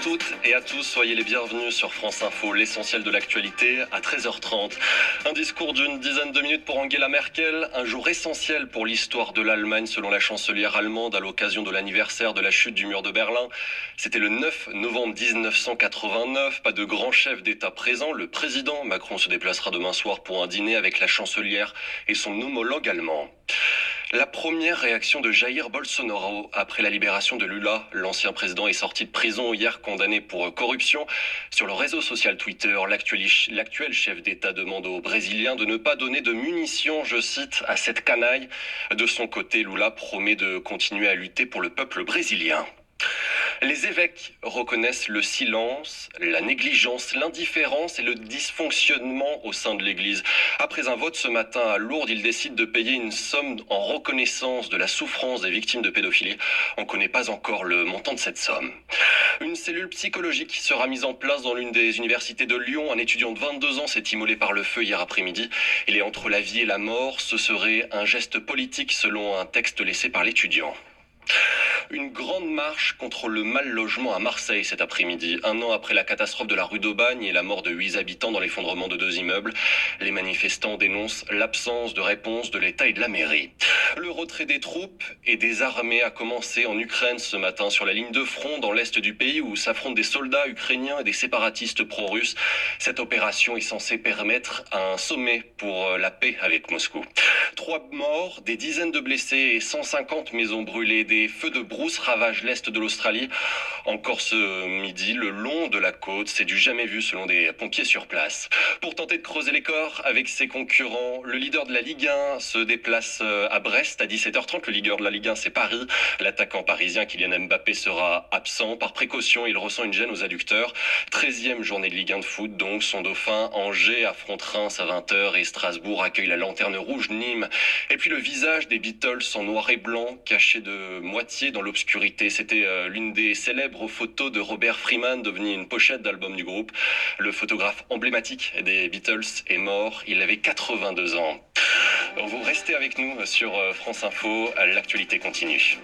toutes et à tous, soyez les bienvenus sur France Info, l'essentiel de l'actualité à 13h30. Un discours d'une dizaine de minutes pour Angela Merkel, un jour essentiel pour l'histoire de l'Allemagne selon la chancelière allemande à l'occasion de l'anniversaire de la chute du mur de Berlin. C'était le 9 novembre 1989, pas de grand chef d'État présent. Le président Macron se déplacera demain soir pour un dîner avec la chancelière et son homologue allemand. La première réaction de Jair Bolsonaro après la libération de Lula. L'ancien président est sorti de prison hier condamné pour corruption. Sur le réseau social Twitter, l'actuel chef d'État demande aux Brésiliens de ne pas donner de munitions, je cite, à cette canaille. De son côté, Lula promet de continuer à lutter pour le peuple brésilien. Les évêques reconnaissent le silence, la négligence, l'indifférence et le dysfonctionnement au sein de l'Église. Après un vote ce matin à Lourdes, ils décident de payer une somme en reconnaissance de la souffrance des victimes de pédophilie. On ne connaît pas encore le montant de cette somme. Une cellule psychologique sera mise en place dans l'une des universités de Lyon. Un étudiant de 22 ans s'est immolé par le feu hier après-midi. Il est entre la vie et la mort. Ce serait un geste politique selon un texte laissé par l'étudiant. Une grande marche contre le mal logement à Marseille cet après-midi. Un an après la catastrophe de la rue d'Aubagne et la mort de 8 habitants dans l'effondrement de 2 immeubles, les manifestants dénoncent l'absence de réponse de l'État et de la mairie. Le retrait des troupes et des armées a commencé en Ukraine ce matin sur la ligne de front dans l'est du pays où s'affrontent des soldats ukrainiens et des séparatistes pro-russes. Cette opération est censée permettre un sommet pour la paix avec Moscou. 3 morts, des dizaines de blessés et 150 maisons brûlées. Des feux de brousse ravagent l'est de l'Australie. Encore ce midi, le long de la côte, c'est du jamais vu selon des pompiers sur place. Pour tenter de creuser les corps avec ses concurrents, le leader de la Ligue 1 se déplace à Brest à 17h30. Le leader de la Ligue 1, c'est Paris. L'attaquant parisien Kylian Mbappé sera absent. Par précaution, il ressent une gêne aux adducteurs. 13e journée de Ligue 1 de foot, donc son dauphin Angers affronte Reims à 20h et Strasbourg accueille la Lanterne Rouge Nîmes. Et puis le visage des Beatles en noir et blanc, caché de moitié dans l'obscurité. C'était l'une des célèbres photos de Robert Freeman, devenue une pochette d'album du groupe. Le photographe emblématique des Beatles est mort. Il avait 82 ans. Vous restez avec nous sur France Info. L'actualité continue.